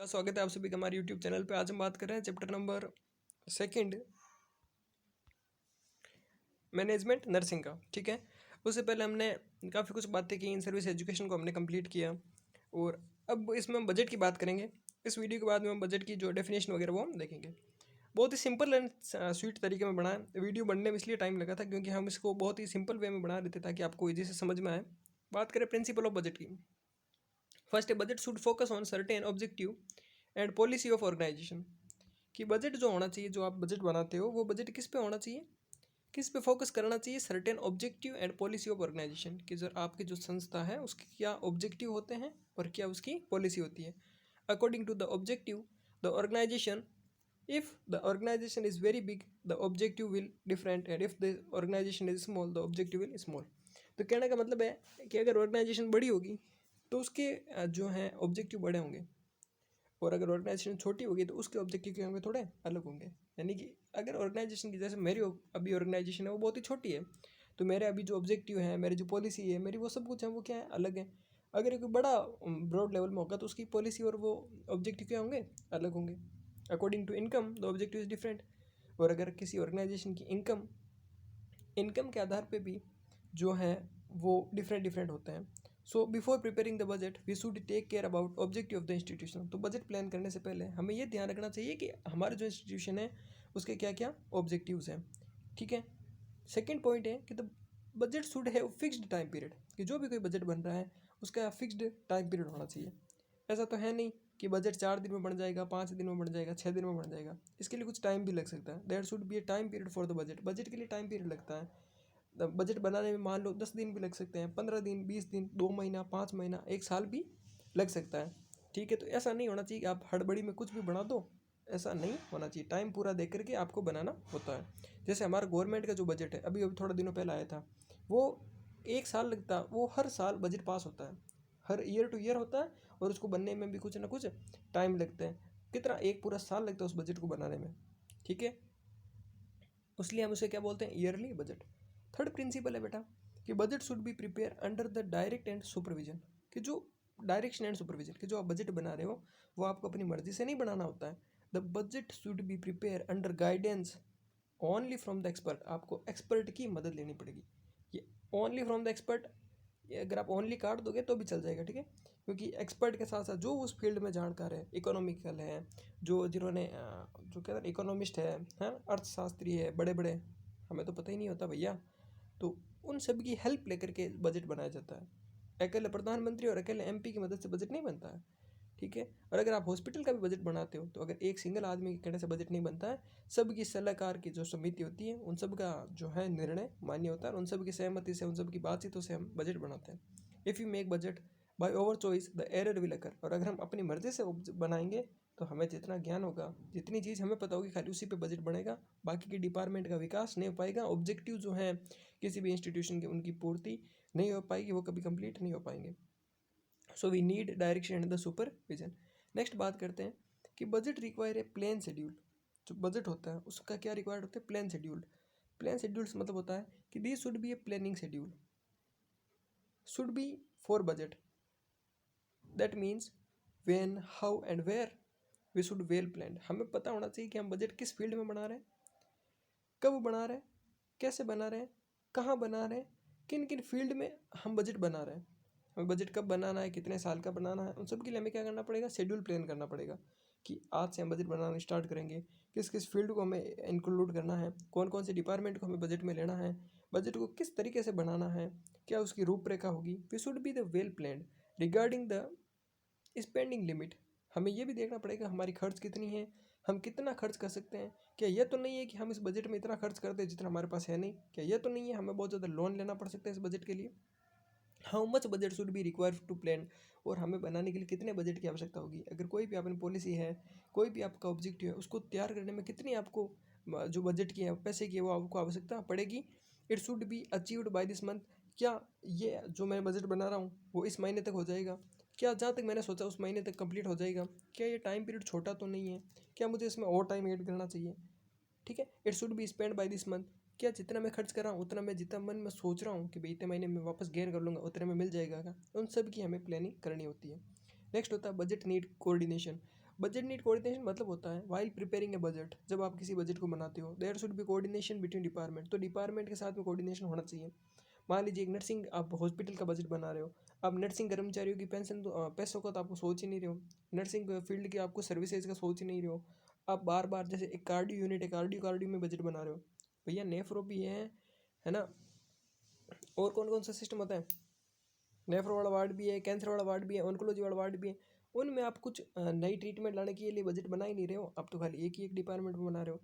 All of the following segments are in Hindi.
स्वागत है आप सभी का हमारे यूट्यूब चैनल पे। आज हम बात कर रहे हैं चैप्टर नंबर 2 मैनेजमेंट नर्सिंग का। ठीक है, उससे पहले हमने काफ़ी कुछ बातें की, इन सर्विस एजुकेशन को हमने कंप्लीट किया और अब इसमें हम बजट की बात करेंगे। इस वीडियो के बाद में हम बजट की जो डेफिनेशन वगैरह वो हम देखेंगे। बहुत ही सिंपल एंड स्वीट तरीके में बनाया। वीडियो बनने में इसलिए टाइम लगा था क्योंकि हम इसको बहुत ही सिंपल वे में बना रहे थे ताकि आपको ईजी से समझ में आए। बात करें प्रिंसिपल ऑफ बजट की। फर्स्ट है, budget should focus on certain objective and policy of organization. कि बजट जो होना चाहिए, जो आप बजट बनाते हो, वो बजट किस पे होना चाहिए, किस पे फोकस करना चाहिए। Certain objective and policy of organization कि जो आपकी जो संस्था है उसके क्या ऑब्जेक्टिव होते हैं और क्या उसकी पॉलिसी होती है। According to the objective the organization, if the organization is very big the objective will different and if the organization is small the objective will small. तो कहने का मतलब है कि अगर ऑर्गेनाइजेशन बड़ी होगी तो उसके जो हैं ऑब्जेक्टिव बड़े होंगे, और अगर ऑर्गेनाइजेशन छोटी होगी तो उसके ऑब्जेक्टिव क्या होंगे, थोड़े अलग होंगे। यानी कि अगर ऑर्गेनाइजेशन की, जैसे मेरी अभी ऑर्गेनाइजेशन है वो बहुत ही छोटी है, तो मेरे अभी जो ऑब्जेक्टिव है, मेरी जो पॉलिसी है, मेरी वो सब कुछ है वो क्या है, अलग है। अगर ये कोई बड़ा ब्रॉड लेवल में होगा तो उसकी पॉलिसी और वो ऑब्जेक्टिव क्या होंगे, अलग होंगे। According to income the objective is different. और अगर किसी ऑर्गेनाइजेशन की इनकम के आधार पे भी जो है वो डिफरेंट डिफरेंट होते हैं। So before preparing the budget we should take care about objective of the institution. तो बजट प्लान करने से पहले हमें ये ध्यान रखना चाहिए कि हमारे जो इंस्टीट्यूशन है उसके क्या क्या ऑब्जेक्टिव्स हैं। ठीक है, सेकेंड पॉइंट है कि the budget should have fixed time period. कि जो भी कोई बजट बन रहा है उसका फिक्स्ड टाइम पीरियड होना चाहिए। ऐसा तो है नहीं कि बजट 4 दिन में बन जाएगा, 5 दिन में बन जाएगा, 6 दिन में बन जाएगा। इसके लिए कुछ टाइम भी लग सकता है। There should be a time period for the budget. Budget के लिए टाइम पीरियड लगता है। बजट बनाने में मान लो 10 दिन भी लग सकते हैं, 15 दिन, 20 दिन, 2 महीना, 5 महीना, 1 साल भी लग सकता है। ठीक है, तो ऐसा नहीं होना चाहिए कि आप हड़बड़ी में कुछ भी बना दो। ऐसा नहीं होना चाहिए, टाइम पूरा दे करके आपको बनाना होता है। जैसे हमारा गवर्नमेंट का जो बजट है अभी अभी थोड़ा दिनों पहले आया था, वो 1 साल लगता, वो हर साल बजट पास होता है, हर ईयर टू ईयर होता है, और उसको बनने में भी कुछ ना कुछ टाइम लगता है। कितना, एक पूरा साल लगता है उस बजट को बनाने में। ठीक है, इसलिए हम उसे क्या बोलते हैं, ईयरली बजट। थर्ड प्रिंसिपल है बेटा कि budget should be prepare under the direct and supervision. कि जो डायरेक्शन एंड सुपरविजन, कि जो आप बजट बना रहे हो वो आपको अपनी मर्जी से नहीं बनाना होता है। The budget should be prepare under guidance only from the expert. आपको एक्सपर्ट की मदद लेनी पड़ेगी। ये ओनली फ्रॉम द एक्सपर्ट, अगर आप ओनली काट दोगे तो भी चल जाएगा। ठीक है, क्योंकि एक्सपर्ट के साथ साथ जो उस फील्ड में जानकार है, इकोनॉमिकल है, जो जिन्होंने जो कहते हैं इकोनॉमिस्ट है, अर्थशास्त्री है, बड़े बड़े, हमें तो पता ही नहीं होता भैया, तो उन सब की हेल्प लेकर के बजट बनाया जाता है। अकेले प्रधानमंत्री और अकेले एमपी की मदद से बजट नहीं बनता है। ठीक है, और अगर आप हॉस्पिटल का भी बजट बनाते हो तो अगर एक सिंगल आदमी के कहने से बजट नहीं बनता है। सबकी सलाहकार की जो समिति होती है उन सब का जो है निर्णय मान्य होता है, और उन सब की सहमति से, उन सब की बातचीतों से हम बजट बनाते हैं। If you make budget by over choice the error will occur. और अगर हम अपनी मर्जी से बनाएंगे तो हमें जितना ज्ञान होगा, जितनी चीज़ हमें पता होगी, खाली उसी पे बजट बनेगा। बाकी के डिपार्टमेंट का विकास नहीं हो पाएगा। ऑब्जेक्टिव जो हैं किसी भी इंस्टीट्यूशन के, उनकी पूर्ति नहीं हो पाएगी, वो कभी कंप्लीट नहीं हो पाएंगे। So we need direction and the supervision. Next बात करते हैं कि budget require a plan schedule. जो बजट होता है उसका क्या रिक्वायर्ड होता है, प्लान शेड्यूल। प्लान शेड्यूल्स मतलब होता है कि this should be a planning schedule, should be for budget. That means when, how and where we should well plan. हमें पता होना चाहिए कि हम बजट किस फील्ड में बना रहे हैं, कब बना रहे हैं, कैसे बना रहे हैं, कहाँ बना रहे हैं, किन किन फील्ड में हम बजट बना रहे हैं। हमें बजट कब बनाना है, कितने साल का बनाना है, उन सब के लिए हमें क्या करना पड़ेगा, शेड्यूल प्लान करना पड़ेगा। कि आज से हम बजट बनाना स्टार्ट करेंगे, किस किस फील्ड को हमें इंक्लूड करना है, कौन कौन से डिपार्टमेंट को हमें बजट में लेना है, बजट को किस तरीके से बनाना है, क्या उसकी रूपरेखा होगी। We should be the well planned regarding the spending limit. हमें यह भी देखना पड़ेगा हमारी खर्च कितनी है, हम कितना खर्च कर सकते हैं। क्या यह तो नहीं है कि हम इस बजट में इतना खर्च करते हैं जितना हमारे पास है नहीं। क्या यह तो नहीं है हमें बहुत ज़्यादा लोन लेना पड़ सकता है इस बजट के लिए। How much budget should be require to plan. और हमें बनाने के लिए कितने बजट की आवश्यकता होगी। अगर कोई भी अपनी पॉलिसी है, कोई भी आपका ऑब्जेक्टिव है, उसको तैयार करने में कितनी आपको जो बजट की है, पैसे की है, वो आपको आवश्यकता पड़ेगी। It should be achieved by this month. क्या ये जो मैं बजट बना रहा हूँ वो इस महीने तक हो जाएगा, क्या जहाँ तक मैंने सोचा उस महीने तक कंप्लीट हो जाएगा, क्या ये टाइम पीरियड छोटा तो नहीं है, क्या मुझे इसमें और टाइम ऐड करना चाहिए। ठीक है, it should be spend by this month. क्या जितना मैं खर्च कर रहा हूँ उतना मैं जितना मन में सोच रहा हूँ कि भाई इतने महीने में वापस गेन कर लूँगा, उतने में मिल जाएगा क्या, उन सब की हमें प्लानिंग करनी होती है। नेक्स्ट होता है budget need coordination. Budget need coordination मतलब होता है वाइल प्रिपेयरिंग ए बजट, जब आप किसी बजट को बनाते हो there should be coordination between department, तो डिपार्टमेंट के साथ में कोऑर्डिनेशन होना चाहिए। मान लीजिए एक नर्सिंग आप हॉस्पिटल का बजट बना रहे हो, आप नर्सिंग कर्मचारियों की पेंशन तो पैसों का तो आपको सोच ही नहीं रहे हो, नर्सिंग फील्ड की आपको सर्विसेज का सोच ही नहीं रहे हो, आप बार बार जैसे एक कार्डियो यूनिट है, कार्डियो में बजट बना रहे हो, भैया नेफ्रो भी है ना, और कौन कौन सा सिस्टम होता है, नेफ्रो वाला वार्ड भी है, कैंसर वाला वार्ड भी है, ऑन्कोलॉजी वाला वार्ड भी है, उनमें आप कुछ नई ट्रीटमेंट लाने के लिए बजट बना ही नहीं रहे हो, आप तो खाली एक ही एक डिपार्टमेंट में बना रहे हो,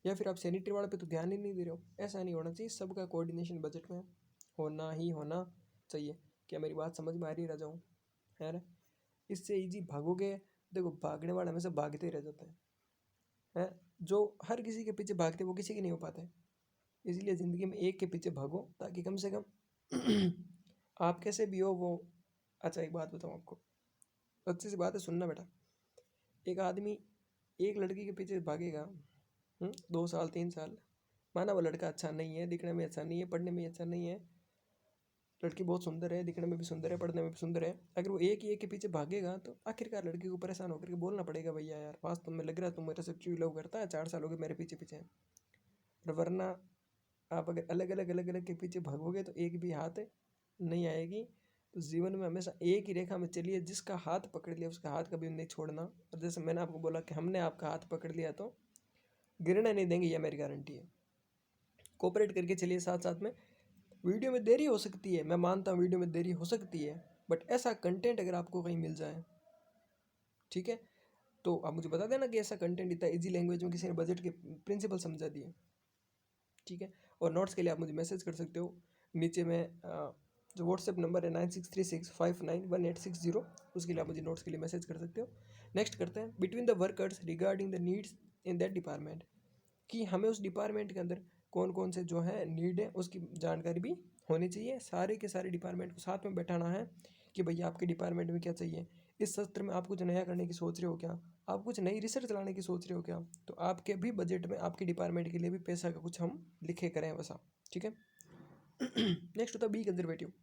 या फिर आप सैनिटरी वाले पे तो ध्यान ही नहीं दे रहे हो। ऐसा नहीं होना चाहिए, सबका कोऑर्डिनेशन बजट में होना ही होना चाहिए। क्या मेरी बात समझ में आ रही रह जाऊँ, है ना? इससे ईजी भागोगे, देखो भागने वाला हमेशा भागते ही रह जाता है, जो हर किसी के पीछे भागते वो किसी के नहीं हो पाते, इसलिए ज़िंदगी में एक के पीछे भागो ताकि कम से कम आप कैसे भी हो वो। अच्छा एक बात बताऊँ आपको, अच्छी सी बात है, सुनना बेटा। एक आदमी एक लड़की के पीछे भागेगा 2 साल 3 साल, माना वो लड़का अच्छा नहीं है, दिखने में अच्छा नहीं है, पढ़ने में अच्छा नहीं है, लड़की बहुत सुंदर है, दिखने में भी सुंदर है, पढ़ने में भी सुंदर है, अगर वो एक ही एक के पीछे भागेगा तो आखिरकार लड़की को परेशान होकर के बोलना पड़ेगा, भैया यार वास्तव में लग रहा है तुम मेरे से क्यों लव करता है, 4 साल हो गए मेरे पीछे पीछे। और वरना आप अगर अलग अलग के पीछे भागोगे तो एक भी हाथ नहीं आएगी, तो जीवन में हमेशा एक ही रेखा में चलिए, जिसका हाथ पकड़ लिया उसका हाथ कभी नहीं छोड़ना। और जैसे मैंने आपको बोला कि हमने आपका हाथ पकड़ लिया तो गिरने नहीं देंगे, ये मेरी गारंटी है। कोऑपरेट करके चलिए साथ साथ में। वीडियो में देरी हो सकती है, मैं मानता हूँ वीडियो में देरी हो सकती है, बट ऐसा कंटेंट अगर आपको कहीं मिल जाए, ठीक है, तो आप मुझे बता देना कि ऐसा कंटेंट इतना इजी लैंग्वेज में किसी ने बजट के प्रिंसिपल समझा दिए, ठीक है। और नोट्स के लिए आप मुझे मैसेज कर सकते हो, नीचे में जो व्हाट्सएप नंबर है 9636591860, उसके लिए आप मुझे नोट्स के लिए मैसेज कर सकते हो। नेक्स्ट करते हैं between the workers regarding the needs in that department, कि हमें उस डिपार्टमेंट के अंदर कौन कौन से जो है नीड है उसकी जानकारी भी होनी चाहिए। सारे के सारे डिपार्टमेंट को साथ में बैठाना है कि भैया आपके डिपार्टमेंट में क्या चाहिए, इस सत्र में आप कुछ नया करने की सोच रहे हो क्या, आप कुछ नई रिसर्च लाने की सोच रहे हो क्या, तो आपके भी बजट में आपके डिपार्टमेंट के लिए भी पैसा का कुछ हम लिखे करें वैसा, ठीक है। नेक्स्ट होता है B conservative.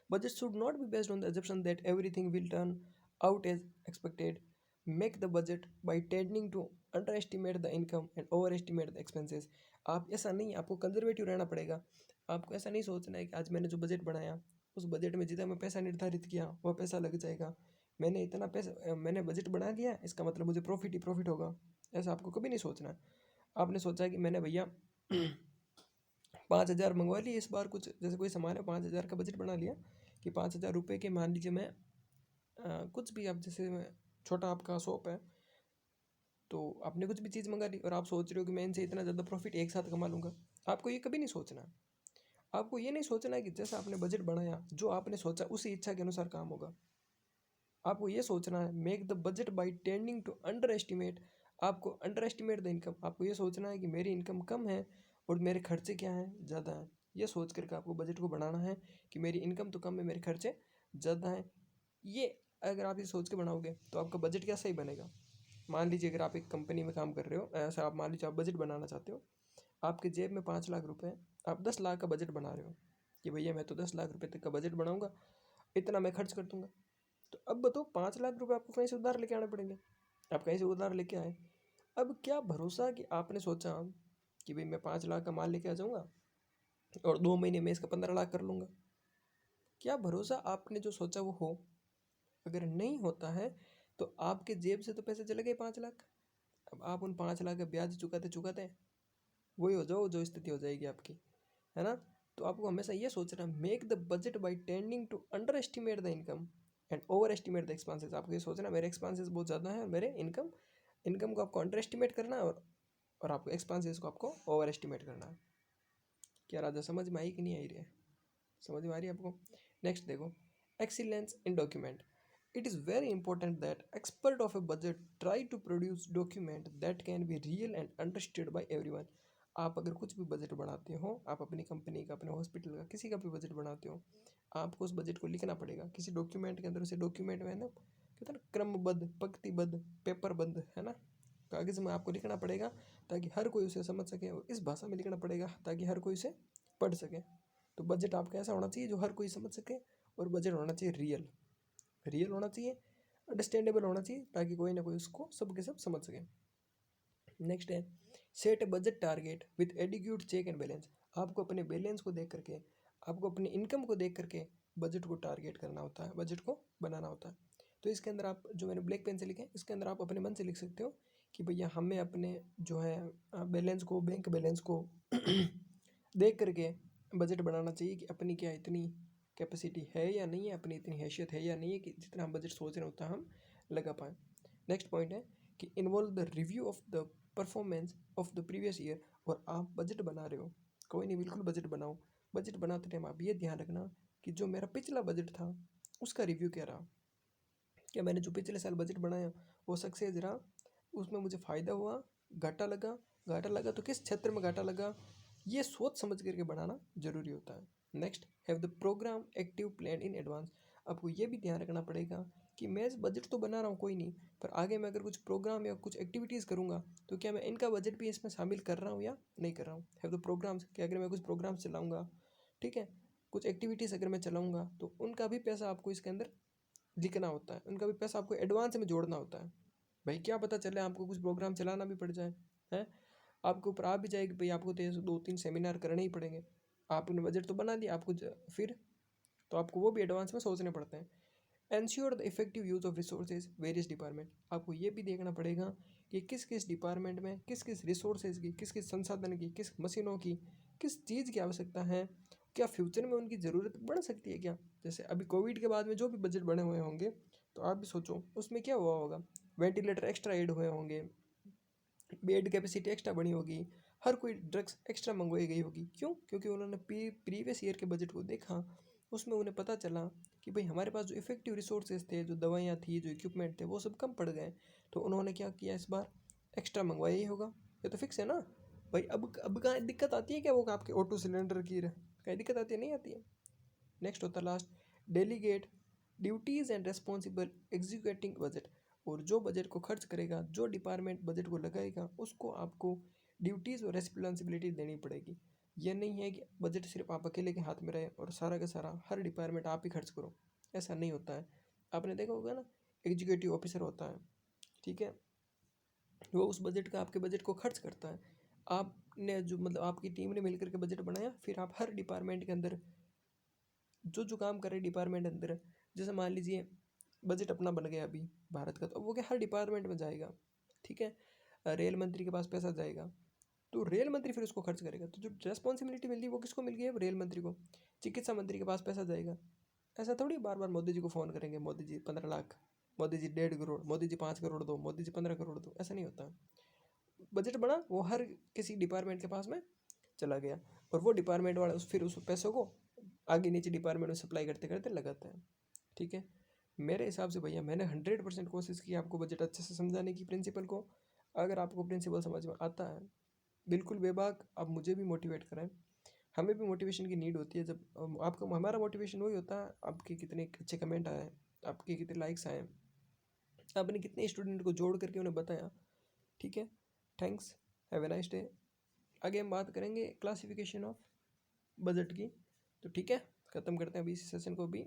Budget should not be based on the assumption that everything will turn out as expected. Make the budget by tending to underestimate the income and overestimate the expenses. आप ऐसा नहीं, आपको कंजर्वेटिव रहना पड़ेगा। आपको ऐसा नहीं सोचना है कि आज मैंने जो बजट बनाया उस बजट में जितना मैं पैसा निर्धारित किया वह पैसा लग जाएगा, मैंने इतना पैसा मैंने बजट बना दिया इसका मतलब मुझे प्रॉफिट ही प्रॉफिट होगा, ऐसा आपको कभी नहीं सोचना है। आपने सोचा कि मैंने भैया 5,000 मंगवा लिए इस बार, कुछ जैसे कोई सामान है 5,000 का बजट बना लिया कि 5,000 रुपये के, मान लीजिए मैं कुछ भी, आप जैसे छोटा आपका शॉप है तो आपने कुछ भी चीज़ मंगा ली और आप सोच रहे हो कि मैं इनसे इतना ज़्यादा प्रॉफिट एक साथ कमा लूँगा, आपको ये कभी नहीं सोचना है। आपको ये नहीं सोचना है कि जैसा आपने बजट बनाया जो आपने सोचा उसी इच्छा के अनुसार काम होगा। आपको ये सोचना है make the budget by tending to underestimate, आपको अंडर एस्टिमेट द इनकम, आपको ये सोचना है कि मेरी इनकम कम है और मेरे खर्चे क्या हैं, ज़्यादा हैं। ये सोच करके आपको बजट को बनाना है कि मेरी इनकम तो कम है मेरे खर्चे ज़्यादा हैं। ये अगर आप ये सोच के बनाओगे तो आपका बजट क्या सही बनेगा। मान लीजिए अगर आप एक कंपनी में काम कर रहे हो, ऐसा आप मान लीजिए आप बजट बनाना चाहते हो, आपके जेब में 5 लाख रुपए हैं, आप 10 लाख का बजट बना रहे हो कि भैया मैं तो 10 लाख रुपए तक का बजट बनाऊंगा, इतना मैं खर्च कर दूंगा। तो अब बताओ 5 लाख रुपए आपको कहीं से उधार लेके आने पड़ेंगे, आप कहीं से उधार लेके आए, अब क्या भरोसा कि आपने सोचा कि भाई मैं 5 लाख का माल लेके आ जाऊंगा और 2 महीने में इसका 15 लाख कर लूंगा, क्या भरोसा आपने जो सोचा वो हो। अगर नहीं होता है तो आपके जेब से तो पैसे चले गए 5 लाख, अब आप उन 5 लाख का ब्याज चुकाते चुकाते वही हो जाओ जो स्थिति हो जाएगी आपकी, है ना। तो आपको हमेशा ये सोचना make the budget by tending to underestimate the income and overestimate the expenses. आपको ये सोचना मेरे एक्सपेंसेस बहुत ज़्यादा हैं और मेरे इनकम इनकम को आपको अंडर एस्टिमेट करना है, और आपको एक्सपेंसेस को आपको ओवर एस्टिमेट करना है। क्या राजा समझ में आई कि नहीं आई रही है, समझ में आ रही है आपको। नेक्स्ट देखो excellence in document. It is very important that expert of a budget try to produce document that can be real and understood by everyone. आप अगर कुछ भी बजट बनाते हो, आप अपनी कंपनी का, अपने हॉस्पिटल का, किसी का भी बजट बनाते हो, आपको उस बजट को लिखना पड़ेगा किसी डॉक्यूमेंट के अंदर। उसे डॉक्यूमेंट में ना कहते हैं ना क्रमबद्ध, पंक्तिबद्ध, पेपरबद्ध, है ना, कागज़ में आपको लिखना पड़ेगा ताकि हर कोई उसे समझ सके, और इस भाषा में लिखना पड़ेगा ताकि हर कोई उसे पढ़ सके। तो बजट आपका ऐसा होना चाहिए जो हर कोई समझ सके, और बजट होना चाहिए रियल, रियल होना चाहिए। अंडरस्टैंडेबल होना चाहिए ताकि कोई ना कोई उसको सब के सब समझ सके। नेक्स्ट है set a budget target with adequate check and balance. आपको अपने बैलेंस को देख करके, आपको अपनी इनकम को देख करके बजट को टारगेट करना होता है, बजट को बनाना होता है। तो इसके अंदर आप जो मैंने ब्लैक पेन से लिखे इसके अंदर आप अपने मन से लिख सकते हो कि भैया हमें अपने जो है बैलेंस को, बैंक बैलेंस को देख करके बजट बनाना चाहिए कि अपनी क्या इतनी कैपेसिटी है या नहीं है, अपनी इतनी हैसियत है या नहीं है कि जितना हम बजट सोच रहे हैं उतना हम लगा पाएँ। नेक्स्ट पॉइंट है कि involve the review of the performance of the previous year. और आप बजट बना रहे हो, कोई नहीं, बिल्कुल बजट बनाओ। बजट बनाते टाइम आप ये ध्यान रखना कि जो मेरा पिछला बजट था उसका रिव्यू क्या रहा, क्या मैंने जो पिछले साल बजट बनाया वो सक्सेस रहा, उसमें मुझे फ़ायदा हुआ, घाटा लगा, घाटा लगा तो किस क्षेत्र में घाटा लगा, ये सोच समझ करके बनाना जरूरी होता है। Next have the programme active plan in advance. आपको ये भी ध्यान रखना पड़ेगा कि मैं बजट तो बना रहा हूँ कोई नहीं, पर आगे मैं अगर कुछ प्रोग्राम या कुछ एक्टिविटीज़ करूँगा तो क्या मैं इनका बजट भी इसमें शामिल कर रहा हूँ या नहीं कर रहा हूँ। हैव द प्रोग्राम्स कि अगर मैं कुछ प्रोग्राम्स चलाऊँगा, ठीक है, कुछ एक्टिविटीज़ अगर मैं चलाऊँगा तो उनका भी पैसा आपको इसके अंदर लिखना होता है, उनका भी पैसा आपको एडवांस में जोड़ना होता है। भाई क्या पता चले आपको कुछ प्रोग्राम चलाना भी पड़ जाए, है आपके ऊपर आ भी जाए कि भाई आपको तो 2-3 सेमिनार करने ही पड़ेंगे। आपने बजट तो बना दिया, आपको फिर तो आपको वो भी एडवांस में सोचने पड़ते हैं। Ensure the effective use of resources various department. आपको ये भी देखना पड़ेगा कि किस किस डिपार्टमेंट में किस किस रिसोर्सेज की, किस किस संसाधन की, किस मशीनों की, किस चीज़ की आवश्यकता है, क्या फ्यूचर में उनकी ज़रूरत बढ़ सकती है क्या। जैसे अभी कोविड के बाद में जो भी बजट बने हुए होंगे तो आप भी सोचो उसमें क्या हुआ होगा, वेंटिलेटर एक्स्ट्रा ऐड हुए होंगे, बेड कैपेसिटी एक्स्ट्रा बनी होगी, हर कोई ड्रग्स एक्स्ट्रा मंगवाई गई होगी। क्यों? क्योंकि उन्होंने प्रीवियस ईयर के बजट को देखा, उसमें उन्हें पता चला कि भाई हमारे पास जो इफेक्टिव रिसोर्सेज थे, जो दवाइयाँ थी, जो इक्विपमेंट थे, वो सब कम पड़ गए। तो उन्होंने क्या किया, इस बार एक्स्ट्रा मंगवाया ही होगा, ये तो फिक्स है ना भाई। अब कहाँ दिक्कत आती है क्या, वो आपके ऑटो सिलेंडर की कहीं दिक्कत आती है, नहीं आती है। नेक्स्ट होता है last delegate duties and responsible executing budget. और जो बजट को खर्च करेगा, जो डिपार्टमेंट बजट को लगाएगा, उसको आपको ड्यूटीज़ और रेस्पॉन्सिबिलिटी देनी पड़ेगी। ये नहीं है कि बजट सिर्फ आप अकेले के हाथ में रहे और सारा का सारा हर डिपार्टमेंट आप ही खर्च करो, ऐसा नहीं होता है। आपने देखा होगा ना, एग्जीक्यूटिव ऑफिसर होता है, ठीक है, वो उस बजट का, आपके बजट को खर्च करता है। आपने जो मतलब आपकी टीम ने मिलकर के बजट बनाया, फिर आप हर डिपार्टमेंट के अंदर जो जो काम कर रहे डिपार्टमेंट अंदर, जैसे मान लीजिए बजट अपना बन गया अभी भारत का, तो वो क्या हर डिपार्टमेंट में जाएगा, ठीक है, रेल मंत्री के पास पैसा जाएगा तो रेल मंत्री फिर उसको खर्च करेगा। तो जो रेस्पॉन्सिबिलिटी मिल रही है वो किसको मिल गई है, रेल मंत्री को। चिकित्सा मंत्री के पास पैसा जाएगा, ऐसा थोड़ी बार बार मोदी जी को फ़ोन करेंगे, मोदी जी 15 लाख, मोदी जी 1.5 करोड़, मोदी जी 5 करोड़ दो, मोदी जी 15 करोड़ दो, ऐसा नहीं होता। बजट बना, वो हर किसी डिपार्टमेंट के पास में चला गया और वो डिपार्टमेंट वाला फिर उस पैसों को आगे नीचे डिपार्टमेंट में सप्लाई करते करते लगाता है, ठीक है। मेरे हिसाब से भैया मैंने 100% कोशिश की आपको बजट अच्छे से समझाने की, प्रिंसिपल को। अगर आपको प्रिंसिपल समझ में आता है, बिल्कुल बेबाक आप मुझे भी मोटिवेट करें। हमें भी मोटिवेशन की नीड होती है। जब आपको, हमारा मोटिवेशन वही होता है आपके कितने अच्छे कमेंट आए, आपके कितने लाइक्स आए, आपने कितने स्टूडेंट को जोड़ करके उन्हें बताया, ठीक है। Thanks, have a nice day. आगे हम बात करेंगे क्लासिफिकेशन ऑफ बजट की। तो ठीक है, ख़त्म करते हैं अभी इस सेशन को भी।